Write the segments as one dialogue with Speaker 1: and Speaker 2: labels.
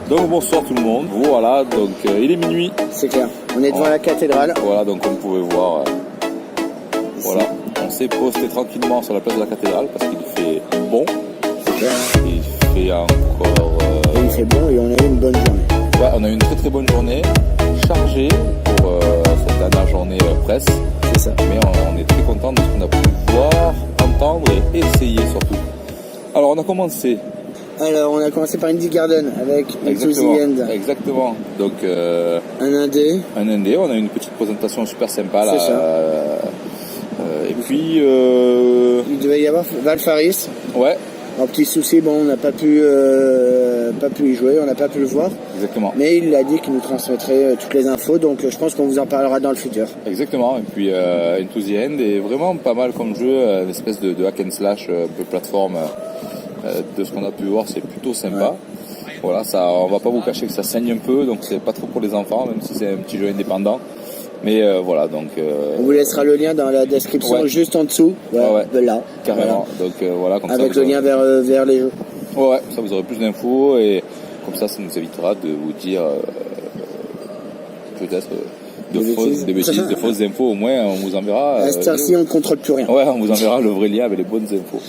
Speaker 1: Donc bonsoir tout le monde, voilà, donc il est minuit.
Speaker 2: C'est clair, on est devant la cathédrale.
Speaker 1: Voilà, donc comme vous pouvez voir, voilà, on s'est posté tranquillement sur la place de la cathédrale parce qu'il fait bon.
Speaker 2: C'est clair.
Speaker 1: Il fait encore...
Speaker 2: Et il fait bon et on a eu une bonne journée.
Speaker 1: Ouais, on a eu une très très bonne journée, chargée pour cette dernière journée presse.
Speaker 2: C'est ça.
Speaker 1: Mais on est très content de ce qu'on a pu voir, entendre et essayer surtout. Alors on a commencé...
Speaker 2: Alors, on a commencé par Indie Garden avec Into the End.
Speaker 1: Exactement. Donc,
Speaker 2: un indé.
Speaker 1: Un indé. On a eu une petite présentation super sympa là.
Speaker 2: C'est ça.
Speaker 1: Et puis.
Speaker 2: Il devait y avoir Valfaris.
Speaker 1: Ouais.
Speaker 2: Un petit souci, bon, on n'a pas pu y jouer, on n'a pas pu le voir.
Speaker 1: Exactement.
Speaker 2: Mais il a dit qu'il nous transmettrait toutes les infos, donc je pense qu'on vous en parlera dans le futur.
Speaker 1: Exactement. Et puis Into the End est vraiment pas mal comme jeu, une espèce de hack and slash, un peu plateforme. De ce qu'on a pu voir, c'est plutôt sympa. Ouais. Voilà, ça, on va pas vous cacher que ça saigne un peu, donc c'est pas trop pour les enfants, même si c'est un petit jeu indépendant. Mais voilà, donc.
Speaker 2: On vous laissera le lien dans la description, ouais. Juste en dessous, de là.
Speaker 1: Carrément. Voilà. Donc voilà, comme
Speaker 2: avec
Speaker 1: ça.
Speaker 2: Avec le lien vers les jeux.
Speaker 1: Ouais, ça vous aurez plus d'infos et comme ça nous évitera de vous dire peut-être des bêtises, de fausses infos. Au moins, on vous enverra.
Speaker 2: À cette heure-ci, on ne contrôle plus rien.
Speaker 1: Ouais, on vous enverra le vrai lien avec les bonnes infos.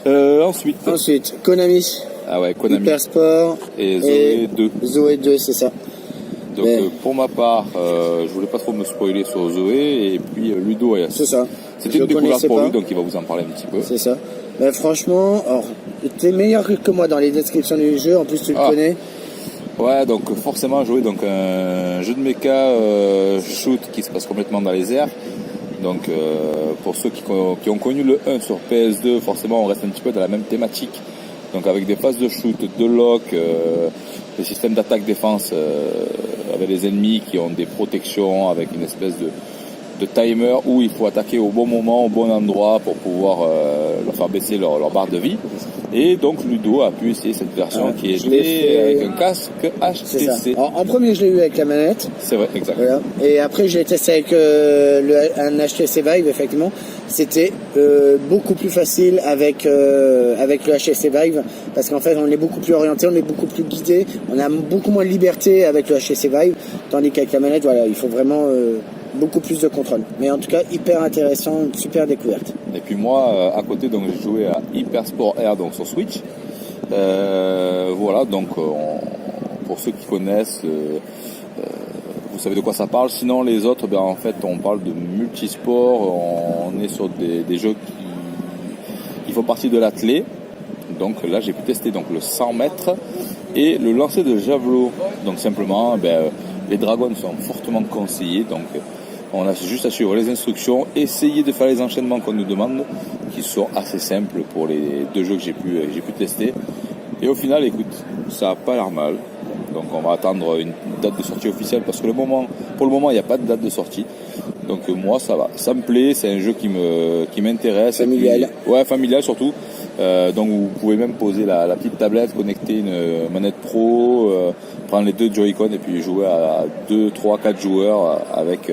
Speaker 1: Ensuite,
Speaker 2: Konami.
Speaker 1: Ah ouais, Konami.
Speaker 2: Hypersport.
Speaker 1: Et Zoé 2.
Speaker 2: Zoé 2, c'est ça.
Speaker 1: Donc pour ma part, je voulais pas trop me spoiler sur Zoé et puis Ludo.
Speaker 2: C'est ça.
Speaker 1: C'était une découverte pour lui, donc il va vous en parler un petit peu.
Speaker 2: C'est ça. Mais franchement, tu es meilleur que moi dans les descriptions du jeu, en plus tu le connais.
Speaker 1: Ouais, donc forcément jouer donc un jeu de mecha shoot qui se passe complètement dans les airs. Donc pour ceux qui ont connu le 1 sur PS2, forcément on reste un petit peu dans la même thématique. Donc avec des phases de shoot, de lock, des systèmes d'attaque-défense avec les ennemis qui ont des protections, avec une espèce de timer où il faut attaquer au bon moment, au bon endroit pour pouvoir leur faire baisser leur barre de vie. Et donc Ludo a pu essayer cette version qui est avec un casque HTC.
Speaker 2: En premier je l'ai eu avec la manette.
Speaker 1: C'est vrai, exact.
Speaker 2: Voilà. Et après je l'ai testé avec un HTC Vive, effectivement. C'était beaucoup plus facile avec le HTC Vive parce qu'en fait on est beaucoup plus orienté, on est beaucoup plus guidé, on a beaucoup moins de liberté avec le HTC Vive, tandis qu'avec la manette, voilà, il faut vraiment beaucoup plus de contrôle. Mais en tout cas, hyper intéressant, une super découverte.
Speaker 1: Et puis moi, à côté, donc j'ai joué à Hypersport Air donc sur Switch. Voilà, donc pour ceux qui connaissent, vous savez de quoi ça parle. Sinon, les autres, en fait, on parle de multisport. On est sur des jeux qui font partie de l'athlé. Donc là, j'ai pu tester donc le 100 mètres et le lancer de javelot. Donc simplement, les dragons sont fortement conseillés. Donc on a juste à suivre les instructions, essayer de faire les enchaînements qu'on nous demande, qui sont assez simples pour les deux jeux que j'ai pu tester. Et au final, écoute, ça n'a pas l'air mal. Donc on va attendre une date de sortie officielle parce que pour le moment, il n'y a pas de date de sortie. Donc moi, ça va. Ça me plaît, c'est un jeu qui m'intéresse.
Speaker 2: Familial.
Speaker 1: Ouais, familial surtout. Donc vous pouvez même poser la petite tablette, connecter une manette pro, prendre les deux Joy-Con et puis jouer à 2, 3, 4 joueurs avec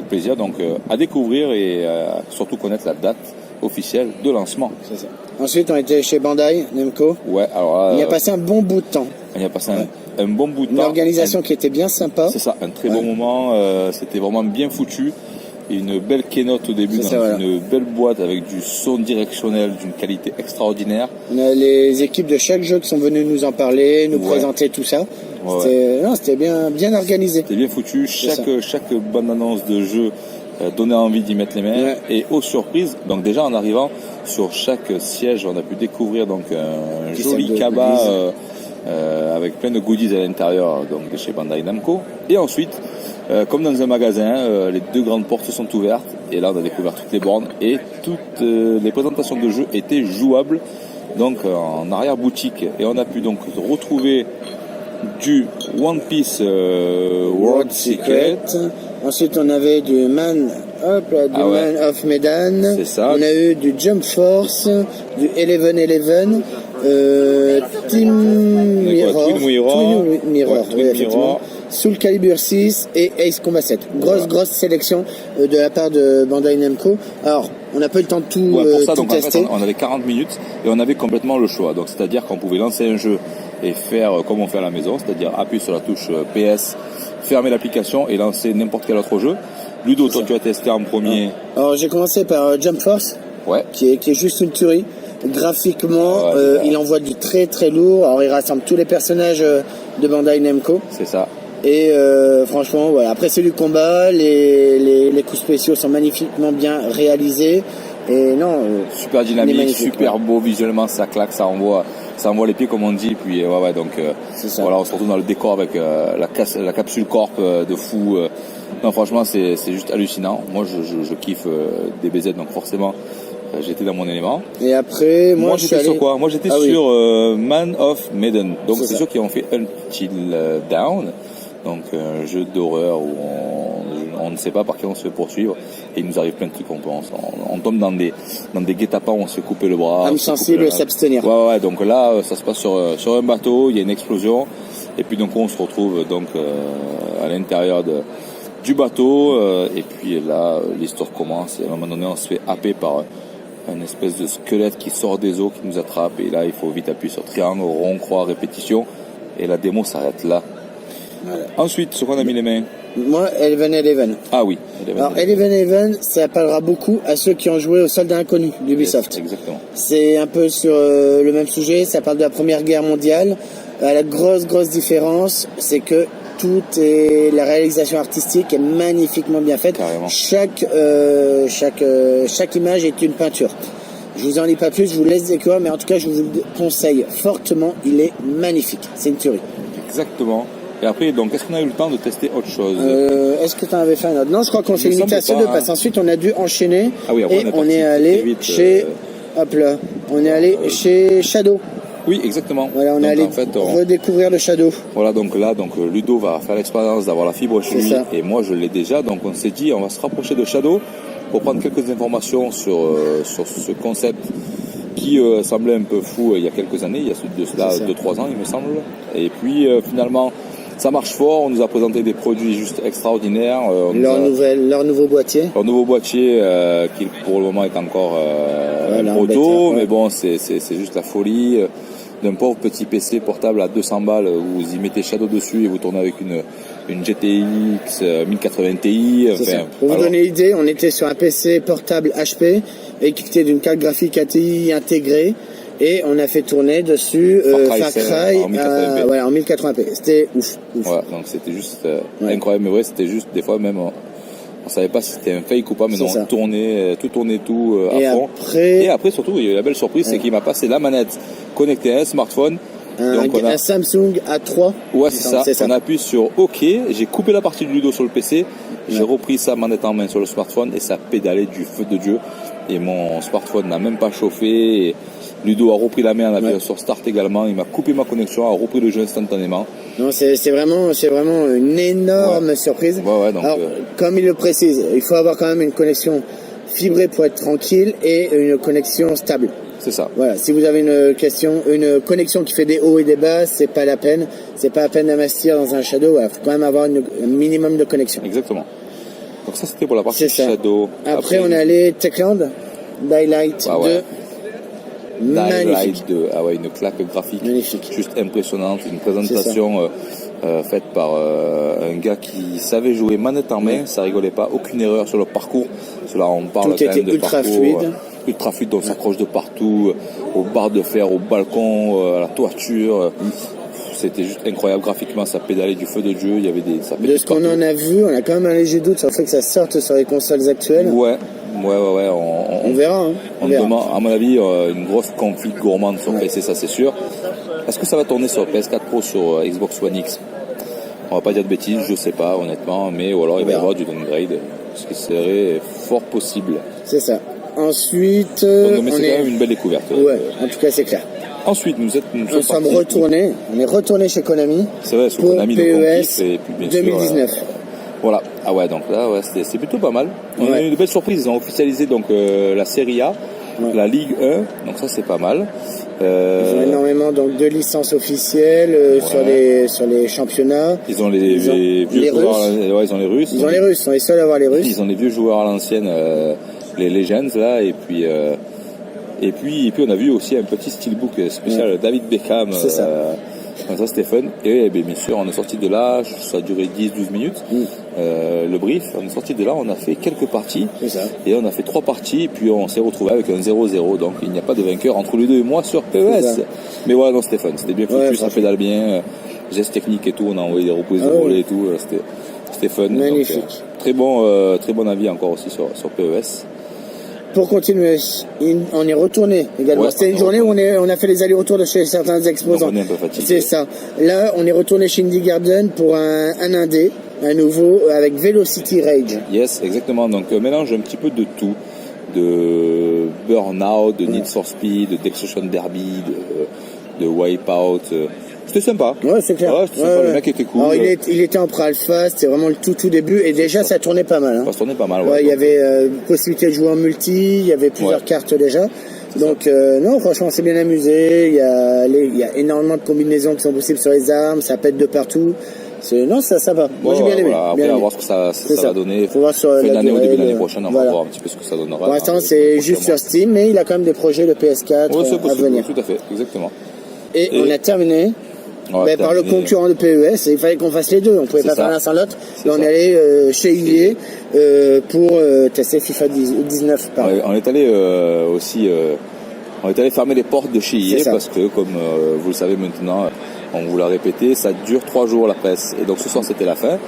Speaker 1: plaisir. Donc à découvrir et surtout connaître la date officielle de lancement.
Speaker 2: C'est ça. Ensuite on était chez Bandai Namco.
Speaker 1: Ouais, alors
Speaker 2: il y a passé un bon bout de temps.
Speaker 1: Il y a passé un bon bout de temps.
Speaker 2: Une organisation qui était bien sympa.
Speaker 1: C'est ça, un très bon moment. C'était vraiment bien foutu. Et une belle keynote au début dans une belle boîte avec du son directionnel d'une qualité extraordinaire.
Speaker 2: On a les équipes de chaque jeu qui sont venues nous en parler, nous présenter tout ça. C'était bien organisé.
Speaker 1: C'était bien foutu. Chaque bande-annonce de jeu donnait envie d'y mettre les mains. Ouais. Et aux surprises, donc déjà en arrivant sur chaque siège, on a pu découvrir donc un joli cabas avec plein de goodies à l'intérieur donc de chez Bandai Namco. Et ensuite, comme dans un magasin, les deux grandes portes sont ouvertes et là on a découvert toutes les bornes et toutes les présentations de jeux étaient jouables donc en arrière-boutique et on a pu donc retrouver du One Piece World Secret.
Speaker 2: Ensuite on avait du Man of Medan.
Speaker 1: C'est ça.
Speaker 2: On a eu du Jump Force, du 11-11, Team Mirror.
Speaker 1: Twin Mirror.
Speaker 2: Oui, effectivement. Soul Calibur 6 et Ace Combat 7. Grosse sélection de la part de Bandai Namco. Alors, on n'a pas eu le temps de tout,
Speaker 1: pour ça,
Speaker 2: tout
Speaker 1: donc, en
Speaker 2: tester.
Speaker 1: fait, on avait 40 minutes et on avait complètement le choix. Donc, c'est-à-dire qu'on pouvait lancer un jeu et faire comme on fait à la maison, c'est-à-dire appuyer sur la touche PS, fermer l'application et lancer n'importe quel autre jeu. Ludo, toi, tu as testé en premier.
Speaker 2: Alors, j'ai commencé par Jump Force, qui est juste une tuerie. Graphiquement, il envoie du très très lourd. Alors, il rassemble tous les personnages de Bandai Namco.
Speaker 1: C'est ça.
Speaker 2: Et franchement, voilà. Après, c'est du combat. Les coups spéciaux sont magnifiquement bien réalisés. Et non,
Speaker 1: super dynamique, super beau visuellement, ça claque, ça envoie les pieds comme on dit. Puis donc voilà, on se retrouve dans le décor avec la capsule corp de fou. Non, franchement, c'est juste hallucinant. Moi, je kiffe DBZ, donc forcément, j'étais dans mon élément.
Speaker 2: Et après, moi
Speaker 1: j'étais sur quoi? Moi, j'étais sur Man of Medan. Donc, c'est ceux qui ont fait Until Dawn. Donc, un jeu d'horreur où on ne sait pas par qui on se fait poursuivre et il nous arrive plein de trucs. On tombe dans des guet-apens où on se fait couper le bras.
Speaker 2: Âme sensible, s'abstenir.
Speaker 1: Ouais, donc là, ça se passe sur un bateau, il y a une explosion et puis donc on se retrouve donc à l'intérieur du bateau et puis là, l'histoire commence et à un moment donné, on se fait happer par une espèce de squelette qui sort des eaux, qui nous attrape et là, il faut vite appuyer sur triangle, rond, croix, répétition et la démo s'arrête là.
Speaker 2: Voilà.
Speaker 1: Ensuite, sur quoi on a mis les mains?
Speaker 2: Moi, Eleven.
Speaker 1: Ah oui.
Speaker 2: Alors, Eleven, ça parlera beaucoup à ceux qui ont joué au Soldat Inconnu d'Ubisoft.
Speaker 1: Exactement.
Speaker 2: C'est un peu sur le même sujet. Ça parle de la Première Guerre mondiale. La grosse différence, c'est que la réalisation artistique est magnifiquement bien faite.
Speaker 1: Carrément.
Speaker 2: Chaque image est une peinture. Je vous en dis pas plus, je vous laisse découvrir, mais en tout cas, je vous le conseille fortement. Il est magnifique. C'est une tuerie.
Speaker 1: Exactement. Et après, donc, est-ce qu'on a eu le temps de tester autre chose?
Speaker 2: Est-ce que tu en avais fait un autre? Non, je crois qu'on s'est limité à ces deux, parce qu'ensuite on a dû enchaîner.
Speaker 1: Ah oui,
Speaker 2: et on est allé chez... Hop là, on est allé chez Shadow.
Speaker 1: Oui, exactement.
Speaker 2: Voilà, on est allé redécouvrir le Shadow.
Speaker 1: Voilà, donc là, Ludo va faire l'expérience d'avoir la fibre chez lui, et moi je l'ai déjà, donc on s'est dit, on va se rapprocher de Shadow pour prendre quelques informations sur ce concept qui semblait un peu fou il y a quelques années, il y a de cela 2-3 ans il me semble, et puis finalement ça marche fort, on nous a présenté des produits juste extraordinaires.
Speaker 2: Leur nouveau boîtier.
Speaker 1: Leur nouveau boîtier qui pour le moment est encore un proto, mais bon c'est juste la folie d'un pauvre petit PC portable à 200 balles où vous y mettez Shadow dessus et vous tournez avec une GTX 1080 Ti.
Speaker 2: Pour vous donner l'idée, on était sur un PC portable HP équipé d'une carte graphique ATI intégrée. Et on a fait tourner dessus Far Cry en 1080p. C'était ouf.
Speaker 1: Ouais, donc c'était juste incroyable. Mais vrai, c'était juste des fois même on savait pas si c'était un fake ou pas, mais non, on tournait tout à fond. Et après surtout, il y a eu la belle surprise, c'est qu'il m'a passé la manette connectée à un smartphone.
Speaker 2: Un Samsung A3.
Speaker 1: Ouais, c'est ça. On appuie sur OK. J'ai coupé la partie du Ludo sur le PC. J'ai repris sa manette en main sur le smartphone et ça pédalait du feu de Dieu. Et mon smartphone n'a même pas chauffé. Et Ludo a repris la main en appuyant sur Start également. Il m'a coupé ma connexion, a repris le jeu instantanément.
Speaker 2: Non, c'est vraiment une énorme surprise.
Speaker 1: Donc,
Speaker 2: alors, comme il le précise, il faut avoir quand même une connexion fibrée pour être tranquille et une connexion stable.
Speaker 1: C'est ça.
Speaker 2: Voilà, si vous avez une connexion qui fait des hauts et des bas, c'est pas la peine. C'est pas la peine d'investir dans un Shadow. Il faut quand même avoir un minimum de connexion.
Speaker 1: Exactement. Donc ça, c'était pour la partie Shadow.
Speaker 2: Après, on est allé Techland, Daylight 2.
Speaker 1: Magnifique. Une claque graphique.
Speaker 2: Magnifique.
Speaker 1: Juste impressionnante. Une présentation faite par un gars qui savait jouer manette en main. Ça rigolait pas. Aucune erreur sur le parcours. Cela, on parle
Speaker 2: tout
Speaker 1: quand même de
Speaker 2: ultra
Speaker 1: parcours.
Speaker 2: Fluide.
Speaker 1: Ultra fluide, on s'accroche de partout, aux barres de fer, au balcon, à la toiture. C'était juste incroyable graphiquement, ça pédalait du feu de Dieu. Il y avait
Speaker 2: de ce qu'on en a vu, on a quand même un léger doute sur le fait que ça sorte sur les consoles actuelles.
Speaker 1: Ouais.
Speaker 2: On verra.
Speaker 1: On demande, à mon avis, une grosse config gourmande sur PC, ça c'est sûr. Est-ce que ça va tourner sur PS4 Pro, sur Xbox One X? On va pas dire de bêtises, je sais pas honnêtement, mais ou alors il va y avoir du downgrade, ce qui serait fort possible.
Speaker 2: C'est ça. Ensuite,
Speaker 1: mais c'est quand même une belle découverte.
Speaker 2: Ouais, en tout cas c'est clair.
Speaker 1: Ensuite, nous sommes
Speaker 2: retournés. On est retourné chez Konami.
Speaker 1: C'est vrai,
Speaker 2: pour
Speaker 1: Konami
Speaker 2: PES
Speaker 1: et puis bien
Speaker 2: 2019.
Speaker 1: Sûr, voilà. Ah ouais, donc là, c'est plutôt pas mal. On a eu de belles surprises. Ils ont officialisé donc la Série A, la Ligue 1. Donc ça, c'est pas mal.
Speaker 2: Ils ont énormément avoir donc 2 licences officielles sur les championnats.
Speaker 1: Ils ont les vieux joueurs. Ouais, ils ont les Russes.
Speaker 2: Ils ont les Russes, sont les seuls à avoir les Russes.
Speaker 1: Ils ont les vieux joueurs à l'ancienne, les Legends là, et puis on a vu aussi un petit steelbook spécial David Beckham.
Speaker 2: C'est ça.
Speaker 1: Comme ça, c'était fun. Et bien sûr, on est sorti de là, ça a duré 10-12 minutes. Le brief, on est sorti de là, on a fait quelques parties.
Speaker 2: C'est ça.
Speaker 1: Et on a fait 3 parties, puis on s'est retrouvé avec un 0-0. Donc il n'y a pas de vainqueur entre les deux et moi sur PES. Mais voilà, non, c'était fun. C'était bien foutu, ça pédale bien. Gestes techniques et tout, on a envoyé des reprises de volée et tout. C'était fun.
Speaker 2: Magnifique.
Speaker 1: Donc, très bon avis encore aussi sur PES.
Speaker 2: Pour continuer, on est retourné également. C'était une journée où on a fait les allers-retours de chez certains exposants.
Speaker 1: On est un peu fatigué.
Speaker 2: C'est ça. Là, on est retourné chez Indie Garden pour un indé, un nouveau, avec Velocity Rage.
Speaker 1: Yes, exactement. Donc, mélange un petit peu de tout. De Burnout, de Need for Speed, d'Exocean Derby, de Wipeout. C'était sympa.
Speaker 2: Ouais, c'est clair.
Speaker 1: Ouais, c'était sympa. Le mec était cool.
Speaker 2: Alors, il était en pré-alpha, c'était vraiment le tout début, et déjà ça tournait pas mal. Hein.
Speaker 1: Ça tournait pas mal,
Speaker 2: il y avait possibilité de jouer en multi, il y avait plusieurs cartes déjà. Donc non, franchement, c'est bien amusé. Il y a énormément de combinaisons qui sont possibles sur les armes, ça pète de partout. Non, ça va. Moi, j'ai bien aimé.
Speaker 1: Voilà. Après, on va voir ce que ça va donner.
Speaker 2: Faut voir sur
Speaker 1: l'année ou début de l'année prochaine, on va voir un petit peu ce que ça donnera.
Speaker 2: Pour l'instant, c'est juste sur Steam, mais il a quand même des projets de PS4 à venir.
Speaker 1: Tout à fait, exactement.
Speaker 2: Et on a terminé. Par le concurrent de PES, il fallait qu'on fasse les deux, on pouvait pas faire l'un sans l'autre. Et on est allé chez EA pour tester FIFA 19.
Speaker 1: On est allé aussi, on est allé fermer les portes de chez EA parce que, comme vous le savez maintenant, on vous l'a répété, ça dure 3 jours la presse. Et donc ce soir c'était la fin.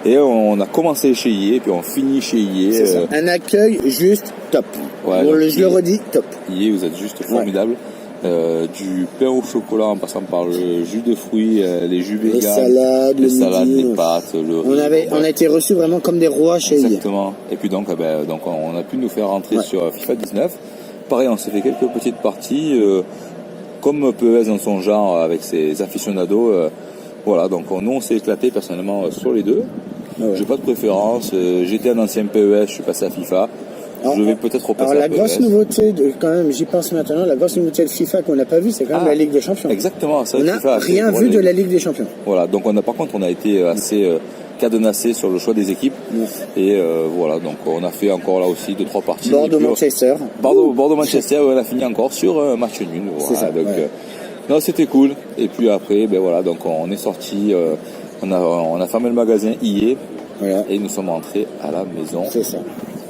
Speaker 1: Et on a commencé chez EA, puis on finit chez EA.
Speaker 2: Un accueil juste top. Je le redis, top.
Speaker 1: EA, vous êtes juste formidable. Du pain au chocolat en passant par le jus de fruits, les jus véganes, les salades, les pâtes, le riz.
Speaker 2: On a été reçus vraiment comme des rois chez EA.
Speaker 1: Exactement. Et puis donc on a pu nous faire rentrer sur FIFA 19. Pareil, on s'est fait quelques petites parties, comme PES dans son genre avec ses aficionados. Voilà, donc nous on s'est éclaté personnellement sur les deux. J'ai pas de préférence. J'étais un ancien PES, je suis passé à FIFA. Je vais peut-être repasser à PES.
Speaker 2: La grosse nouveauté, quand même, j'y pense maintenant, la grosse nouveauté de FIFA qu'on n'a pas vue, c'est quand même la Ligue des Champions.
Speaker 1: Exactement.
Speaker 2: On n'a rien vu de la Ligue des Champions.
Speaker 1: Voilà, donc par contre, on a été assez cadenassé sur le choix des équipes. Et voilà, donc on a fait encore là aussi 2-3 parties.
Speaker 2: Bordeaux-Manchester.
Speaker 1: Bordeaux-Manchester, on a fini encore sur un match nul. Voilà, c'est ça. Donc, non, c'était cool. Et puis après, voilà, donc on est sorti, on a fermé le magasin EA et nous sommes rentrés à la maison.
Speaker 2: C'est ça.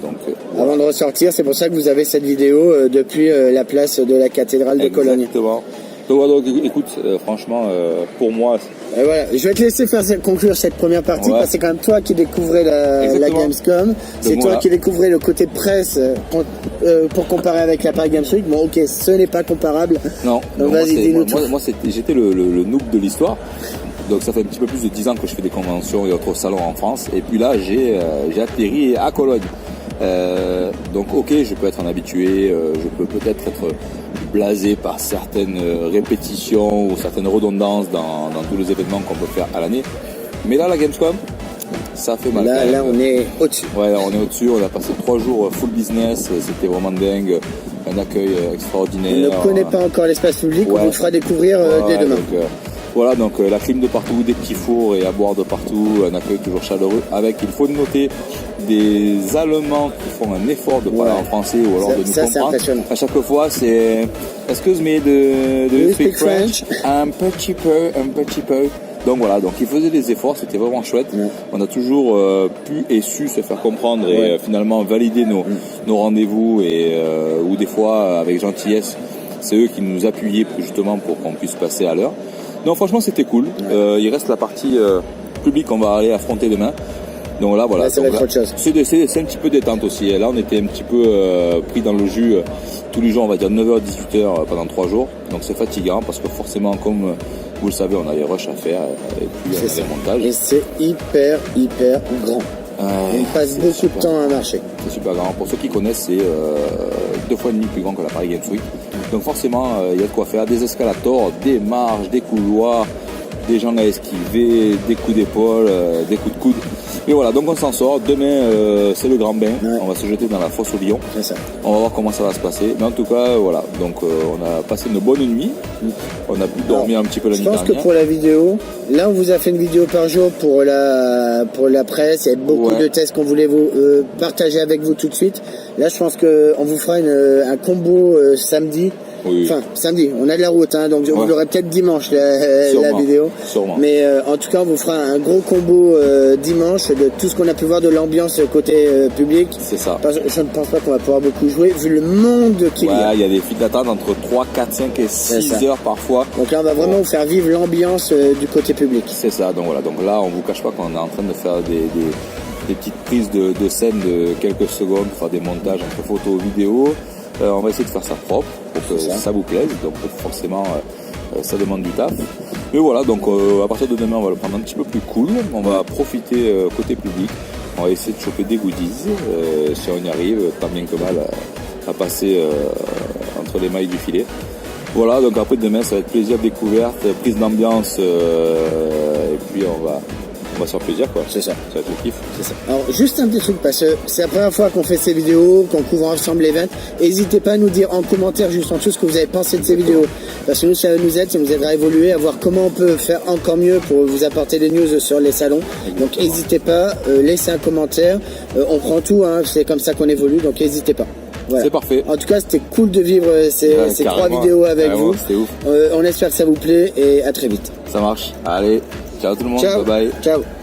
Speaker 1: Donc,
Speaker 2: avant de ressortir, c'est pour ça que vous avez cette vidéo depuis la place de la cathédrale de Cologne.
Speaker 1: Exactement. Donc écoute, franchement, pour moi...
Speaker 2: voilà, je vais te laisser conclure cette première partie, parce que c'est quand même toi qui découvrais la Gamescom. C'est toi qui découvrais le côté presse pour comparer avec la Paris Games Week. Bon, ok, ce n'est pas comparable.
Speaker 1: Non,
Speaker 2: donc vas-y, dis-nous tout.
Speaker 1: Moi j'étais le noob de l'histoire. Donc ça fait un petit peu plus de 10 ans que je fais des conventions et autres salons en France. Et puis là, j'ai atterri à Cologne. Donc ok, je peux être un habitué, je peux peut-être être blasé par certaines répétitions ou certaines redondances dans tous les événements qu'on peut faire à l'année. Mais là, la Gamescom, ça fait mal.
Speaker 2: Là, on est au-dessus.
Speaker 1: Ouais, on est au-dessus. On a passé 3 jours full business. C'était vraiment dingue. Un accueil extraordinaire.
Speaker 2: On ne connaît pas encore l'espace public. On vous le fera découvrir dès demain.
Speaker 1: Voilà, donc la clim de partout, des petits fours et à boire de partout, un accueil toujours chaleureux avec, il faut noter, des Allemands qui font un effort de parler en français ou alors de nous comprendre. À chaque fois, c'est « Excuse me, do you speak French? Un petit peu. » Donc voilà, donc ils faisaient des efforts, c'était vraiment chouette. On a toujours pu et su se faire comprendre et finalement valider nos rendez-vous ou des fois avec gentillesse, c'est eux qui nous appuyaient justement pour qu'on puisse passer à l'heure. Non, franchement, c'était cool. Il reste la partie publique qu'on va aller affronter demain. Donc là, voilà.
Speaker 2: Là, ça va être autre chose.
Speaker 1: C'est un petit peu détente aussi. Et là, on était un petit peu pris dans le jus tous les jours, on va dire 9h, 18h pendant 3 jours. Donc c'est fatigant parce que forcément, comme vous le savez, on a les rushs à faire et puis on a les montages.
Speaker 2: Et c'est hyper grand. On passe beaucoup de temps à marcher.
Speaker 1: C'est super grand. Pour ceux qui connaissent, c'est 2 fois et demi plus grand que la Paris Games Week. Donc forcément, il y a de quoi faire. Des escalators, des marches, des couloirs, des gens à esquiver, des coups d'épaule, des coups de coude. Mais voilà, donc on s'en sort. Demain, c'est le grand bain.
Speaker 2: Ouais.
Speaker 1: On va se jeter dans la fosse au lion.
Speaker 2: C'est ça.
Speaker 1: On va voir comment ça va se passer. Mais en tout cas, voilà. Donc, on a passé une bonne nuit. On a pu dormir un petit peu la nuit
Speaker 2: Je pense
Speaker 1: dernière.
Speaker 2: que pour la vidéo, là, on vous a fait une vidéo par jour pour la presse. Il y a beaucoup
Speaker 1: Ouais.
Speaker 2: de tests qu'on voulait vous partager avec vous tout de suite. Là, je pense qu'on vous fera un combo samedi.
Speaker 1: Oui.
Speaker 2: Enfin, samedi, on a de la route, hein, donc vous l'aurez peut-être dimanche la
Speaker 1: Sûrement.
Speaker 2: vidéo.
Speaker 1: Sûrement.
Speaker 2: Mais en tout cas, on vous fera un gros combo dimanche de tout ce qu'on a pu voir de l'ambiance côté public.
Speaker 1: C'est ça.
Speaker 2: Parce que je ne pense pas qu'on va pouvoir beaucoup jouer, vu le monde qu'il y a.
Speaker 1: Ouais, il y a des files d'attente entre 3, 4, 5 et 6 heures parfois.
Speaker 2: Donc là, on va vraiment vous faire vivre l'ambiance du côté public.
Speaker 1: C'est ça, donc voilà. Donc là, on vous cache pas qu'on est en train de faire des petites prises de scène de quelques secondes, faire des montages entre photos et vidéos. On va essayer de faire ça propre pour que ça vous plaise. Donc forcément, ça demande du taf. Mais voilà, donc à partir de demain, on va le prendre un petit peu plus cool. On va profiter côté public. On va essayer de choper des goodies. Si on y arrive, tant bien que mal, à passer entre les mailles du filet. Voilà, donc après demain, ça va être plaisir, découverte, prise d'ambiance, et puis on va se faire plaisir, quoi.
Speaker 2: C'est ça.
Speaker 1: Ça va être le kiff.
Speaker 2: C'est ça. Alors, juste un petit truc, parce que c'est la première fois qu'on fait ces vidéos, qu'on couvre ensemble l'event. N'hésitez pas à nous dire en commentaire juste en dessous ce que vous avez pensé de ces vidéos. Parce que nous, ça nous aide, ça nous aidera à évoluer, à voir comment on peut faire encore mieux pour vous apporter des news sur les salons. Donc, n'hésitez pas, laissez un commentaire. On prend tout, hein, c'est comme ça qu'on évolue, donc n'hésitez pas. Voilà.
Speaker 1: C'est parfait.
Speaker 2: En tout cas, c'était cool de vivre ces 3 vidéos avec vous.
Speaker 1: C'était ouf.
Speaker 2: On espère que ça vous plaît et à très vite.
Speaker 1: Ça marche. Allez, ciao tout le monde.
Speaker 2: Ciao.
Speaker 1: Bye bye.
Speaker 2: Ciao.